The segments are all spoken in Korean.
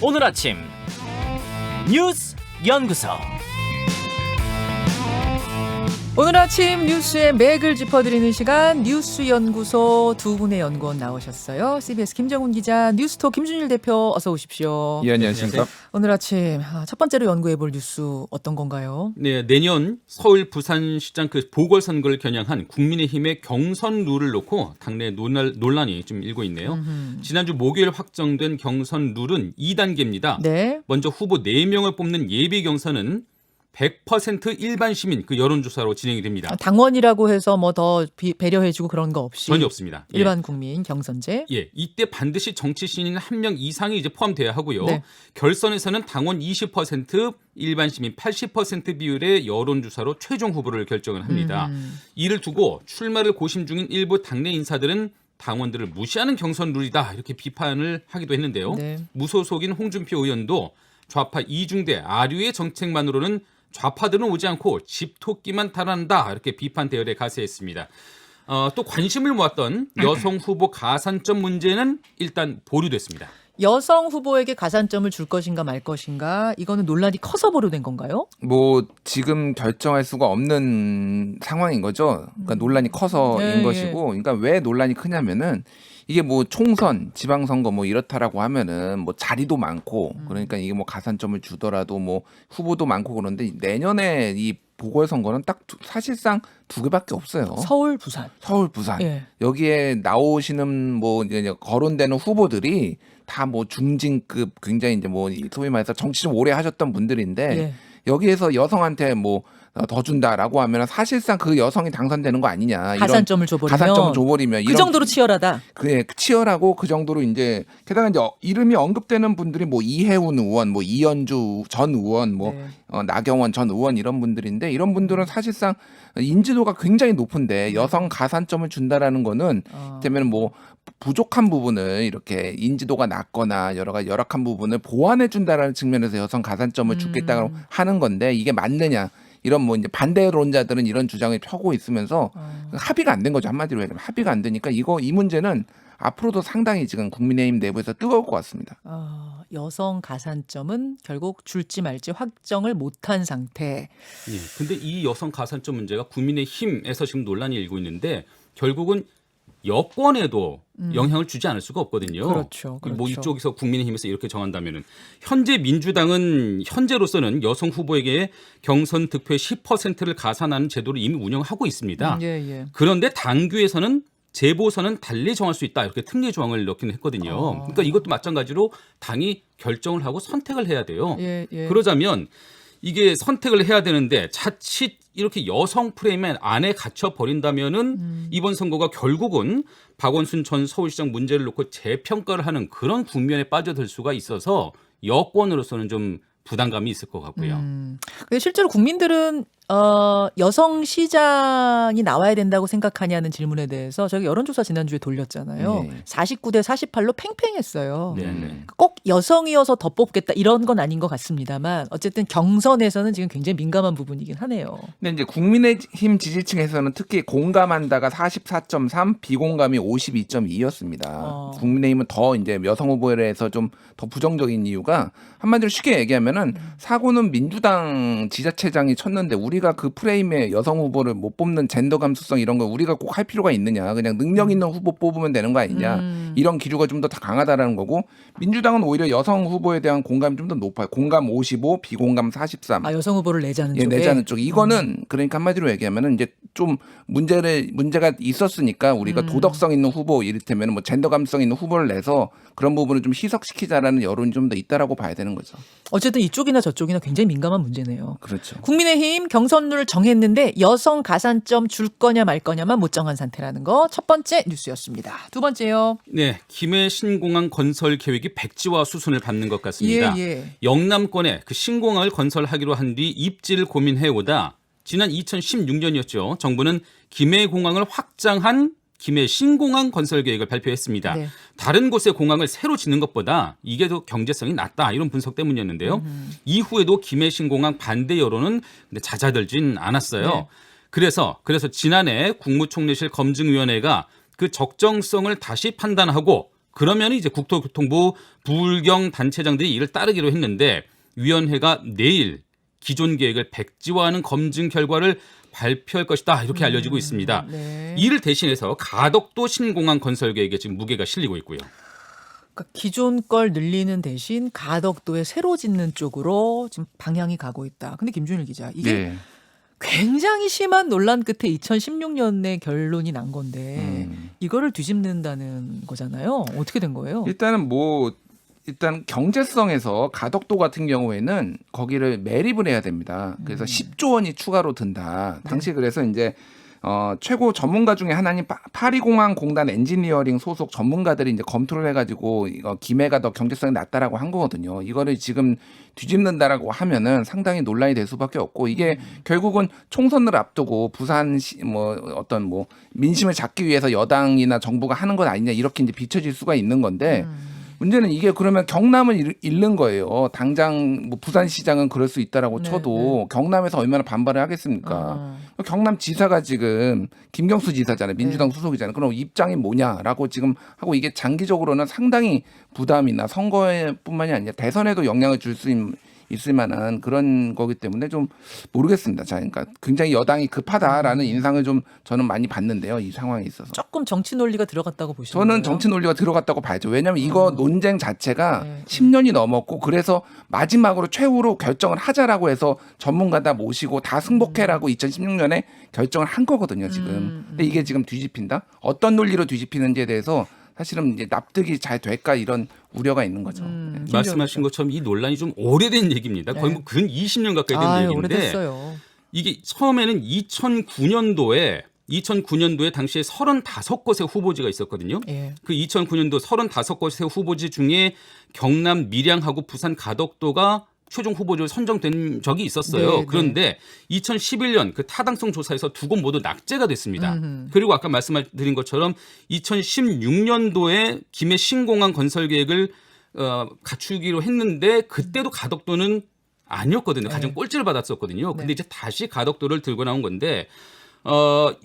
오늘 아침 뉴스 연구소. 오늘 아침 뉴스의 맥을 짚어드리는 시간 뉴스 연구소 두 분의 연구원 나오셨어요. CBS 김정훈 기자, 뉴스톱 김준일 대표 어서 오십시오. 예, 안녕하십니까. 오늘 아침 첫 번째로 연구해볼 뉴스 어떤 건가요? 네, 내년 서울 부산시장 그 보궐선거를 겨냥한 국민의힘의 경선 룰을 놓고 당내 논란이 좀 일고 있네요. 지난주 목요일 확정된 경선 룰은 2단계입니다. 네. 먼저 후보 4명을 뽑는 예비 경선은 100% 일반 시민 그 여론조사로 진행이 됩니다. 당원이라고 해서 뭐 더 배려해주고 그런 거 없이 전혀 없습니다. 일반 국민 경선제. 예, 이때 반드시 정치 신인 1명 이상이 이제 포함돼야 하고요. 네. 결선에서는 당원 20%, 일반 시민 80% 비율의 여론조사로 최종 후보를 결정을 합니다. 이를 두고 출마를 고심 중인 일부 당내 인사들은 당원들을 무시하는 경선 룰이다 이렇게 비판을 하기도 했는데요. 네. 무소속인 홍준표 의원도 좌파 이중대 아류의 정책만으로는 좌파들은 오지 않고 집토끼만 달아난다 이렇게 비판 대열에 가세했습니다. 또 관심을 모았던 여성 후보 가산점 문제는 일단 보류됐습니다. 여성 후보에게 가산점을 줄 것인가 말 것인가, 이거는 논란이 커서 보류된 건가요? 뭐 지금 결정할 수가 없는 상황인 거죠. 그러니까 논란이 커서인 예, 것이고, 그러니까 왜 논란이 크냐면은 이게 뭐 총선, 지방선거 뭐 이렇다라고 하면은 뭐 자리도 많고, 그러니까 이게 뭐 가산점을 주더라도 뭐 후보도 많고 그런데 내년에 이 보궐선거는 딱 사실상 두 개밖에 없어요. 서울, 부산. 서울, 부산. 예. 여기에 나오시는 뭐 이제 거론되는 후보들이 다 뭐 중진급 굉장히 이제 뭐 소위 말해서 정치 좀 오래 하셨던 분들인데 예. 여기에서 여성한테 뭐 더 준다라고 하면 사실상 그 여성이 당선되는 거 아니냐. 이런 가산점을 줘버리면. 가산점을 줘버리면 그 정도로 치열하다. 그게 치열하고 그 정도로 이제 게다가 이제 이름이 언급되는 분들이 뭐 이해운 의원, 뭐 이현주 전 의원, 뭐 네. 나경원 전 의원 이런 분들인데 이런 분들은 사실상 인지도가 굉장히 높은데 여성 가산점을 준다라는 거는 되면 뭐 부족한 부분을 이렇게 인지도가 낮거나 여러 가지 열악한 부분을 보완해 준다라는 측면에서 여성 가산점을 주겠다고 하는 건데 이게 맞느냐? 이런 뭐 이제 반대론자들은 이런 주장을 펴고 있으면서 합의가 안 된 거죠. 한마디로 얘기하면 합의가 안 되니까 이 문제는 앞으로도 상당히 지금 국민의힘 내부에서 뜨거울 것 같습니다. 여성 가산점은 결국 줄지 말지 확정을 못한 상태. 예, 근데 이 여성 가산점 문제가 국민의힘에서 지금 논란이 일고 있는데 결국은 여권에도 영향을 주지 않을 수가 없거든요. 그렇죠. 뭐 이쪽에서 국민의힘에서 이렇게 정한다면은 현재 민주당은 현재로서는 여성 후보에게 경선 득표의 10%를 가산하는 제도를 이미 운영하고 있습니다. 예. 그런데 당규에서는 재보선은 달리 정할 수 있다 이렇게 특례 조항을 넣긴 했거든요. 그러니까 이것도 마찬가지로 당이 결정을 하고 선택을 해야 돼요. 예. 그러자면 이게 선택을 해야 되는데 자칫 이렇게 여성 프레임 안에 갇혀 버린다면은 이번 선거가 결국은 박원순 전 서울시장 문제를 놓고 재평가를 하는 그런 국면에 빠져들 수가 있어서 여권으로서는 좀 부담감이 있을 것 같고요. 근데 실제로 국민들은 여성 시장이 나와야 된다고 생각하냐는 질문에 대해서 저희 여론조사 지난주에 돌렸잖아요. 네. 49대 48로 팽팽했어요. 네. 꼭 여성이어서 더 뽑겠다 이런 건 아닌 것 같습니다만 어쨌든 경선에서는 지금 굉장히 민감한 부분이긴 하네요. 근데 이제 국민의힘 지지층에서는 특히 공감한다가 44.3, 비공감이 52.2였습니다. 국민의힘은 더 이제 여성 후보에 대해서 좀 더 부정적인 이유가 한마디로 쉽게 얘기하면은 사고는 민주당 지자체장이 쳤는데 우리가 그 프레임에 여성 후보를 못 뽑는 젠더 감수성 이런 걸 우리가 꼭 할 필요가 있느냐. 그냥 능력 있는 후보 뽑으면 되는 거 아니냐. 이런 기류가 좀 더 강하다라는 거고 민주당은 오히려 여성 후보에 대한 공감이 좀 더 높아요. 공감 55, 비공감 43. 여성 후보를 내자는 쪽에. 내자는 쪽. 이거는 그러니까 한마디로 얘기하면은 이제 좀 문제가 있었으니까 우리가 도덕성 있는 후보 이를테면 뭐 젠더 감성 있는 후보를 내서 그런 부분을 좀 희석시키자라는 여론이 좀 더 있다라고 봐야 되는 거죠. 어쨌든 이쪽이나 저쪽이나 굉장히 민감한 문제네요. 그렇죠. 국민의힘 경선룰 정했는데 여성 가산점 줄 거냐 말 거냐만 못 정한 상태라는 거 첫 번째 뉴스였습니다. 두 번째요. 네, 김해 신공항 건설 계획이 백지화 수순을 밟는 것 같습니다. 영남권에 그 신공항을 건설하기로 한 뒤 입지를 고민해오다 지난 2016년이었죠. 정부는 김해 공항을 확장한 김해 신공항 건설 계획을 발표했습니다. 네. 다른 곳의 공항을 새로 짓는 것보다 이게 더 경제성이 낮다 이런 분석 때문이었는데요. 이후에도 김해 신공항 반대 여론은 근데 잦아들진 않았어요. 네. 그래서 지난해 국무총리실 검증위원회가 그 적정성을 다시 판단하고 그러면 이제 국토교통부 부울경 단체장들이 이를 따르기로 했는데 위원회가 내일 기존 계획을 백지화하는 검증 결과를 발표할 것이다 이렇게 알려지고 있습니다. 네. 이를 대신해서 가덕도 신공항 건설 계획에 지금 무게가 실리고 있고요. 그러니까 기존 걸 늘리는 대신 가덕도에 새로 짓는 쪽으로 지금 방향이 가고 있다. 근데 김준일 기자, 이게 네. 굉장히 심한 논란 끝에 2016년에 결론이 난 건데 이거를 뒤집는다는 거잖아요. 어떻게 된 거예요? 일단 경제성에서 가덕도 같은 경우에는 거기를 매립을 해야 됩니다. 그래서 10조 원이 추가로 든다. 당시 그래서 이제 최고 전문가 중에 하나인 파리공항공단 엔지니어링 소속 전문가들이 이제 검토를 해가지고 이거 김해가 더 경제성이 낮다라고 한 거거든요. 이거를 지금 뒤집는다라고 하면은 상당히 논란이 될 수밖에 없고 이게 결국은 총선을 앞두고 부산시 어떤 민심을 잡기 위해서 여당이나 정부가 하는 것 아니냐 이렇게 이제 비춰질 수가 있는 건데. 문제는 이게 그러면 경남을 잃는 거예요. 당장 부산시장은 그럴 수 있다라고 쳐도 경남에서 얼마나 반발을 하겠습니까? 경남지사가 지금 김경수 지사잖아요. 민주당 소속이잖아요. 그럼 입장이 뭐냐라고 지금 하고 이게 장기적으로는 상당히 부담이나 선거뿐만이 아니라 대선에도 영향을 줄 수 있을 만한 그런 거기 때문에 좀 모르겠습니다. 자, 그러니까 굉장히 여당이 급하다라는 인상을 좀 저는 많이 받는데요. 이 상황에 있어서. 조금 정치 논리가 들어갔다고 보시는 저는 거예요? 정치 논리가 들어갔다고 봐야죠. 왜냐하면 이거 논쟁 자체가 10년이 넘었고 그래서 마지막으로 최후로 결정을 하자라고 해서 전문가 다 모시고 다 승복해라고 2016년에 결정을 한 거거든요. 지금. 근데 이게 지금 뒤집힌다? 어떤 논리로 뒤집히는지에 대해서 사실은 이제 납득이 잘 될까 이런 우려가 있는 거죠. 네. 말씀하신 것처럼 이 논란이 좀 오래된 얘기입니다. 거의 뭐 근 20년 가까이 된 얘기인데 오래됐어요. 이게 처음에는 2009년도에 당시에 35곳의 후보지가 있었거든요. 예. 그 2009년도 35곳의 후보지 중에 경남 밀양하고 부산 가덕도가 최종 후보지로 선정된 적이 있었어요. 네, 그런데 2011년 그 타당성 조사에서 두 곳 모두 낙제가 됐습니다. 그리고 아까 말씀드린 것처럼 2016년도에 김해 신공항 건설 계획을 갖추기로 했는데 그때도 가덕도는 아니었거든요. 가장 꼴찌를 받았었거든요. 근데 이제 다시 가덕도를 들고 나온 건데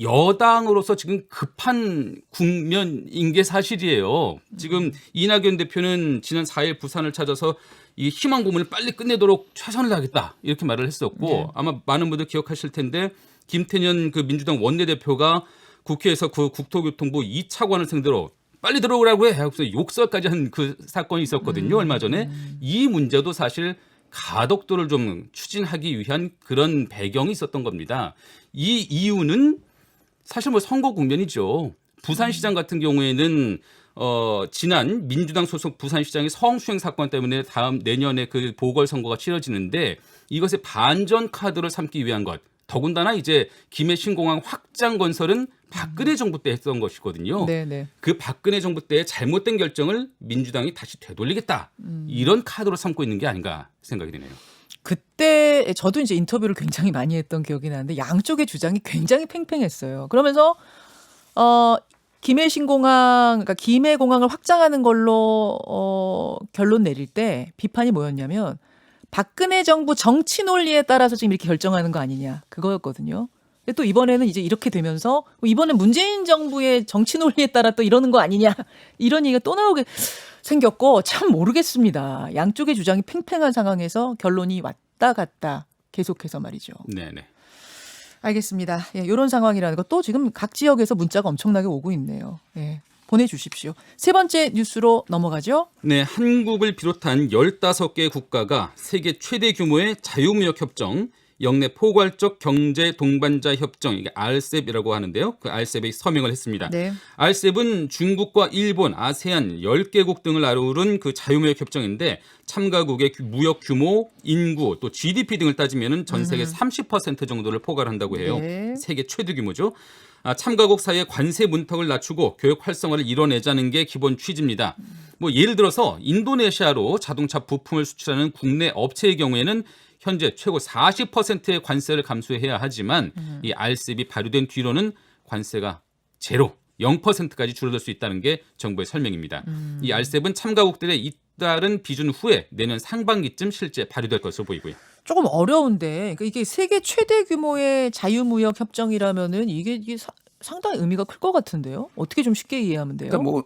여당으로서 지금 급한 국면인 게 사실이에요. 지금 이낙연 대표는 지난 4일 부산을 찾아서 이 희망 고문을 빨리 끝내도록 최선을 다하겠다 이렇게 말을 했었고 아마 많은 분들 기억하실 텐데 김태년 그 민주당 원내대표가 국회에서 그 국토교통부 2차관을 상대로 빨리 들어오라고 해 하고서 욕설까지 한 그 사건이 있었거든요. 얼마 전에 이 문제도 사실 가덕도를 좀 추진하기 위한 그런 배경이 있었던 겁니다. 이 이유는 사실 뭐 선거 국면이죠. 부산시장 같은 경우에는 지난 민주당 소속 부산시장의 성추행 사건 때문에 다음 내년에 그 보궐선거가 치러지는데 이것의 반전 카드를 삼기 위한 것. 더군다나 이제 김해 신공항 확장 건설은 박근혜 정부 때 했던 것이거든요. 네네. 그 박근혜 정부 때의 잘못된 결정을 민주당이 다시 되돌리겠다. 이런 카드로 삼고 있는 게 아닌가 생각이 드네요. 그때 저도 이제 인터뷰를 굉장히 많이 했던 기억이 나는데 양쪽의 주장이 굉장히 팽팽했어요. 그러면서 김해 신공항, 그러니까 김해 공항을 확장하는 걸로 결론 내릴 때 비판이 뭐였냐면 박근혜 정부 정치 논리에 따라서 지금 이렇게 결정하는 거 아니냐 그거였거든요. 근데 또 이번에는 이제 이렇게 되면서 이번에 문재인 정부의 정치 논리에 따라 또 이러는 거 아니냐 이런 얘기가 또 나오게 생겼고 참 모르겠습니다. 양쪽의 주장이 팽팽한 상황에서 결론이 왔다 갔다 계속해서 말이죠. 네네. 알겠습니다. 예, 이런 상황이라는 거 또 지금 각 지역에서 문자가 엄청나게 오고 있네요. 예, 보내주십시오. 세 번째 뉴스로 넘어가죠. 네, 한국을 비롯한 15개 국가가 세계 최대 규모의 자유무역 협정, 영내 포괄적 경제 동반자 협정, 이게 RCEP이라고 하는데요. 그 RCEP에 서명을 했습니다. 네. RCEP은 중국과 일본, 아세안 10개국 등을 아우른 그 자유무역 협정인데 참가국의 무역 규모, 인구, 또 GDP 등을 따지면 전 세계 30% 정도를 포괄한다고 해요. 네. 세계 최대 규모죠. 참가국 사이의 관세 문턱을 낮추고 교역 활성화를 이뤄내자는 게 기본 취지입니다. 뭐 예를 들어서 인도네시아로 자동차 부품을 수출하는 국내 업체의 경우에는 현재 최고 40%의 관세를 감수해야 하지만 이 RCEP이 발효된 뒤로는 관세가 제로, 0%까지 줄어들 수 있다는 게 정부의 설명입니다. 이 RCEP은 참가국들의 잇따른 비준 후에 내년 상반기쯤 실제 발효될 것으로 보이고요. 조금 어려운데 그러니까 이게 세계 최대 규모의 자유무역 협정이라면은 이게 상당히 의미가 클 것 같은데요. 어떻게 좀 쉽게 이해하면 돼요? 그러니까 뭐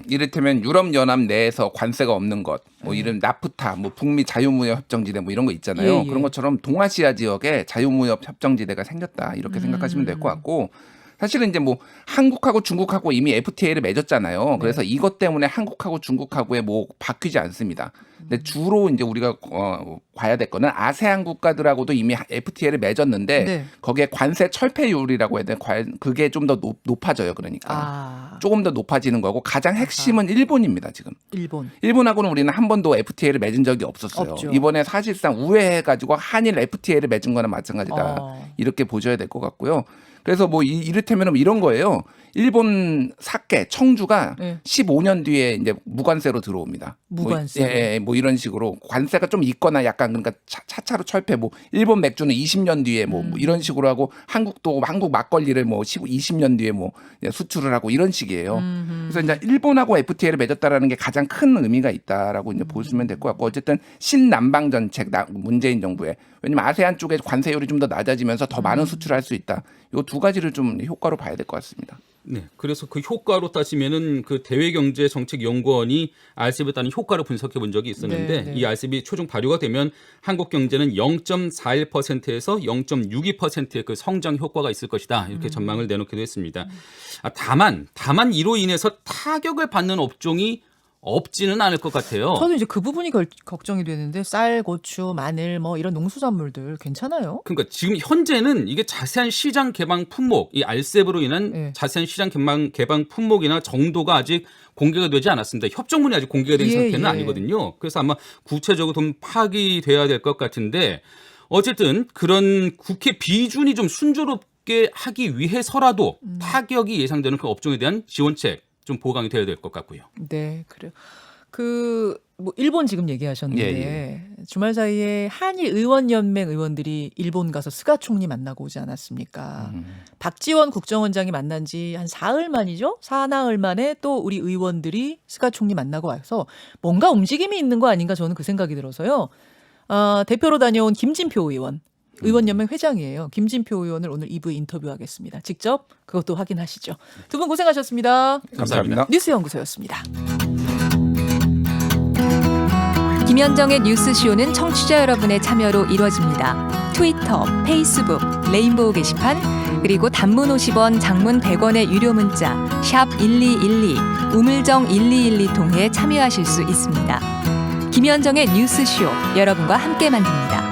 이를테면 유럽 연합 내에서 관세가 없는 것, 뭐 이런 나프타, 뭐 북미 자유무역 협정지대 뭐 이런 거 있잖아요. 예, 예. 그런 것처럼 동아시아 지역에 자유무역 협정지대가 생겼다 이렇게 생각하시면 될 것 같고. 사실은 이제 뭐 한국하고 중국하고 이미 FTA를 맺었잖아요. 그래서 이것 때문에 한국하고 중국하고의 뭐 바뀌지 않습니다. 근데 주로 이제 우리가 봐야 될 거는 아세안 국가들하고도 이미 FTA를 맺었는데 네. 거기에 관세 철폐율이라고 해야 되나 그게 좀 더 높아져요. 그러니까 조금 더 높아지는 거고 가장 핵심은 일본입니다. 지금. 일본하고는 우리는 한 번도 FTA를 맺은 적이 없었어요. 없죠. 이번에 사실상 우회해가지고 한일 FTA를 맺은 거나 마찬가지다. 이렇게 보셔야 될 것 같고요. 그래서 뭐 이를테면 이런 거예요. 일본 사케 청주가 15년 뒤에 이제 무관세로 들어옵니다. 무관세. 뭐 이런 식으로 관세가 좀 있거나 약간 그러니까 차차로 철폐. 뭐 일본 맥주는 20년 뒤에 뭐 이런 식으로 하고 한국도 한국 막걸리를 뭐 20년 뒤에 뭐 수출을 하고 이런 식이에요. 그래서 이제 일본하고 FTA를 맺었다라는 게 가장 큰 의미가 있다라고 이제 보시면 될 것 같고 어쨌든 신남방 정책 문재인 정부의 왜냐면 아세안 쪽에 관세율이 좀 더 낮아지면서 더 많은 수출을 할 수 있다. 이 두 가지를 좀 효과로 봐야 될 것 같습니다. 네, 그래서 그 효과로 따지면은 그 대외경제정책연구원이 RCEP에 따른 효과를 분석해 본 적이 있었는데 이 RCEP 최종 발효가 되면 한국 경제는 0.41%에서 0.62%의 그 성장 효과가 있을 것이다 이렇게 전망을 내놓기도 했습니다. 다만 이로 인해서 타격을 받는 업종이 없지는 않을 것 같아요. 저도 이제 그 부분이 걱정이 되는데 쌀, 고추, 마늘 뭐 이런 농수산물들 괜찮아요? 그러니까 지금 현재는 이게 자세한 시장 개방 품목, 이 RCEP으로 인한 자세한 시장 개방 품목이나 정도가 아직 공개가 되지 않았습니다. 협정문이 아직 공개가 된 상태는 아니거든요. 그래서 아마 구체적으로 좀 파악이 돼야 될 것 같은데 어쨌든 그런 국회 비준이 좀 순조롭게 하기 위해서라도 타격이 예상되는 그 업종에 대한 지원책 좀 보강이 돼야 될 것 같고요. 네, 그래요. 뭐 일본 지금 얘기하셨는데 주말 사이에 한일 의원연맹 의원들이 일본 가서 스가 총리 만나고 오지 않았습니까? 박지원 국정원장이 만난 지 한 사흘 만이죠? 사나흘 만에 또 우리 의원들이 스가 총리 만나고 와서 뭔가 움직임이 있는 거 아닌가 저는 그 생각이 들어서요. 대표로 다녀온 김진표 의원. 의원연맹 회장이에요. 김진표 의원을 오늘 2부에 인터뷰하겠습니다. 직접 그것도 확인하시죠. 두 분 고생하셨습니다. 감사합니다. 뉴스연구소였습니다. 김현정의 뉴스쇼는 청취자 여러분의 참여로 이루어집니다. 트위터, 페이스북, 레인보우 게시판, 그리고 단문 50원, 장문 100원의 유료 문자 샵 1212, 우물정 1212 통해 참여하실 수 있습니다. 김현정의 뉴스쇼, 여러분과 함께 만듭니다.